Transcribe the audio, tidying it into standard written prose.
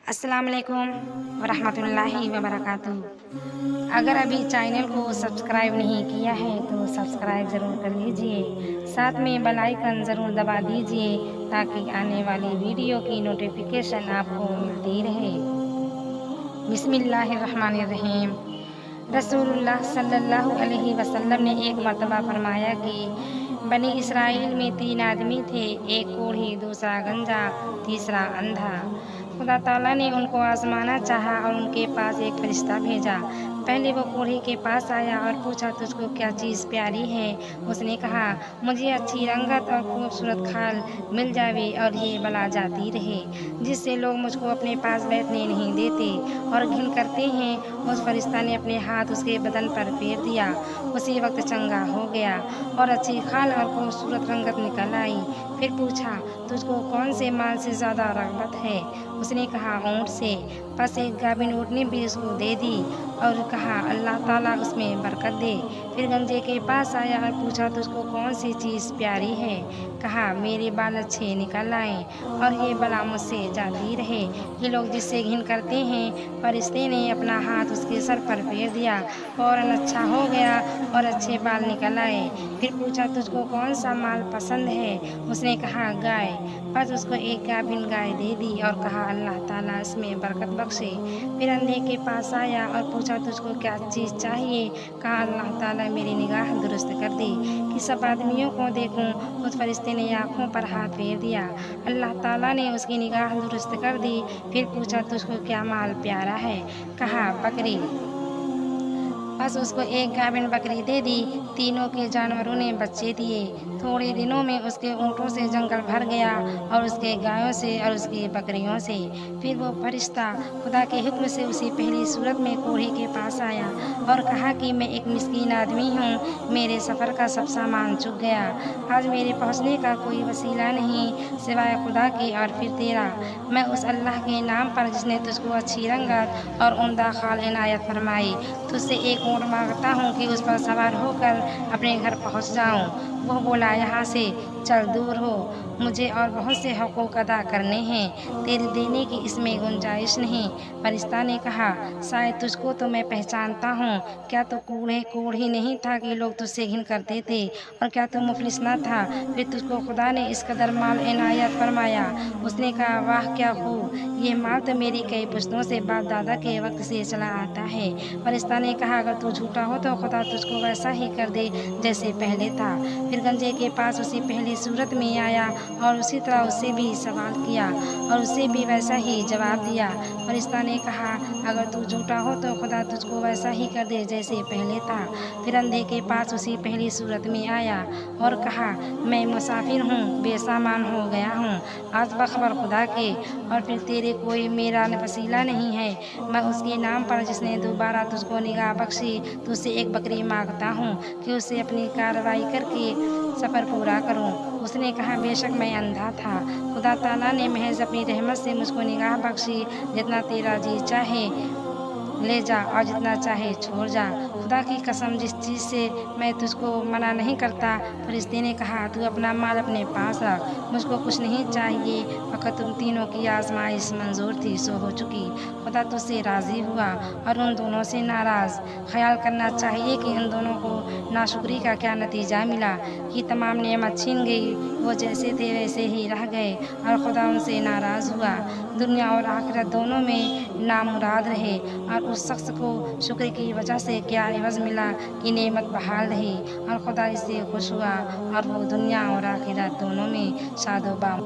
السلام علیکم ورحمۃ اللہ وبرکاتہ۔ اگر ابھی چینل کو سبسکرائب نہیں کیا ہے تو سبسکرائب ضرور کر لیجئے، ساتھ میں بیل آئیکن ضرور دبا دیجئے تاکہ آنے والی ویڈیو کی نوٹیفیکیشن آپ کو ملتی رہے۔ بسم اللہ الرحمن الرحیم۔ رسول اللہ صلی اللہ علیہ وسلم نے ایک مرتبہ فرمایا کہ بنی اسرائیل میں 3 آدمی تھے، ایک کوڑھی، دوسرا گنجا، تیسرا اندھا۔ خدا تعالیٰ نے ان کو آزمانا چاہا اور ان کے پاس ایک فرشتہ بھیجا۔ پہلے وہ کوڑھی کے پاس آیا اور پوچھا، تجھ کو کیا چیز پیاری ہے؟ اس نے کہا، مجھے اچھی رنگت اور خوبصورت کھال مل جاوے اور یہ بلا جاتی رہے جس سے لوگ مجھ کو اپنے پاس بیٹھنے نہیں دیتے اور گھن کرتے ہیں۔ اس فرشتہ نے اپنے ہاتھ اس کے بدن پر پھیر دیا، اسی وقت چنگا ہو گیا اور اچھی کھال اور خوبصورت رنگت نکل آئی۔ پھر پوچھا، تجھ کو کون سے مال سے زیادہ رغبت ہے؟ اس نے کہا، اونٹ سے۔ پس ایک گابن اونٹ نے بھی اس کو دے دی اور کہا، اللہ تعالیٰ اس میں برکت دے۔ پھر گنجے کے پاس آیا اور پوچھا، تجھ کو کون سی چیز پیاری ہے؟ کہا، میرے بال اچھے نکل آئیں اور یہ بلا مجھ سے جاتی رہے، یہ لوگ جس سے گھن کرتے ہیں۔ فرشتے نے اپنا ہاتھ اس کے سر پر پھیر دیا، فوراً اچھا ہو گیا اور اچھے بال نکل آئے۔ پھر پوچھا، تجھ کو کون سا مال پسند ہے؟ اس نے کہا، گائے۔ پس اس کو ایک گابن گائے دے دی اور کہا، اللہ تعالیٰ اس میں برکت بخشے۔ پھر اندھے کے پاس آیا اور پوچھا، تجھ کو کیا چیز چاہیے؟ کہا، اللہ تعالیٰ میری نگاہ درست کر دے کہ سب آدمیوں کو دیکھوں۔ اس فرشتے نے آنکھوں پر ہاتھ پھیر دیا، اللہ تعالیٰ نے اس کی نگاہ درست کر دی۔ پھر پوچھا، تجھ کو کیا مال پیارا ہے؟ کہا، بکری۔ بس اس کو ایک گابن بکری دے دی۔ تینوں کے جانوروں نے بچے دیے۔ تھوڑے دنوں میں اس کے اونٹوں سے جنگل بھر گیا اور اس کے گایوں سے اور اس کی بکریوں سے۔ پھر وہ فرشتہ خدا کے حکم سے اسی پہلی صورت میں کوڑھی کے پاس آیا اور کہا کہ میں ایک مسکین آدمی ہوں، میرے سفر کا سب سامان چک گیا، آج میرے پہنچنے کا کوئی وسیلہ نہیں سوائے خدا کے اور پھر تیرا۔ میں اس اللہ کے نام پر جس نے تجھ کو اچھی رنگت اور عمدہ کھال عنایت فرمائی، تجھ سے ایک اونٹ مانگتا ہوں کہ اس پر سوار ہو کر اپنے گھر پہنچ جاؤں۔ وہ بولا، یہاں سے چل دور ہو، مجھے اور بہت سے حقوق ادا کرنے ہیں، تیرے دینے کی اس میں گنجائش نہیں۔ فرشتہ نے کہا، شاید تجھ کو تو میں پہچانتا ہوں، کیا تو کوڑھی نہیں تھا کہ لوگ تجھ سے گھن کرتے تھے، اور کیا تو مفلس نہ تھا پھر تجھ کو خدا نے اس قدر مال عنایت فرمایا؟ اس نے کہا، واہ کیا خوب، یہ مال تو میری کئی پشتوں سے باپ دادا کے وقت سے چلا آتا ہے۔ فرشتہ نے کہا، اگر تو جھوٹا ہو تو خدا تجھ کو ویسا ہی کر دے جیسے پہلے تھا۔ پھر گنجے کے پاس اسی پہلی صورت میں آیا اور اسی طرح اس سے بھی سوال کیا اور اسے بھی ویسا ہی جواب دیا۔ فرشتہ نے کہا، اگر تو جھوٹا ہو تو خدا تجھ کو ویسا ہی کر دے جیسے پہلے تھا۔ پھر اندھے کے پاس اسی پہلی صورت میں آیا اور کہا، میں مسافر ہوں، بے سامان ہو گیا ہوں، آج بخبر خدا کے اور پھر تیرے کوئی میرا وسیلہ نہیں ہے۔ میں اس کے نام پر جس نے دوبارہ تجھ کو نگاہ بخشی، تجھ سے ایک بکری مانگتا ہوں کہ اس سے اپنی کارروائی کر کے سفر پورا کروں۔ اس نے کہا، بے شک میں اندھا تھا، خدا تعالیٰ نے محض اپنی رحمت سے مجھ کو نگاہ بخشی، جتنا تیرا جی چاہے لے جا اور جتنا چاہے چھوڑ جا، خدا کی قسم جس چیز سے میں تجھ کو منع نہیں کرتا۔ فرشتے نے کہا، تو اپنا مال اپنے پاس رکھ، مجھ کو کچھ نہیں چاہیے، فقط تم تینوں کی آزمائش منظور تھی سو ہو چکی، خدا تجھ سے راضی ہوا اور ان دونوں سے ناراض۔ خیال کرنا چاہیے کہ ان دونوں کو ناشکری کا کیا نتیجہ ملا کہ تمام نعمت چھن گئی، وہ جیسے تھے ویسے ہی رہ گئے اور خدا ان سے ناراض ہوا، دنیا اور آخرت دونوں میں نامراد رہے۔ اور اس شخص کو شکر کی وجہ سے کیا عوض ملا کہ نعمت بحال رہی اور خدا اس سے خوش ہوا اور وہ دنیا اور آخرت دونوں میں شاد و بام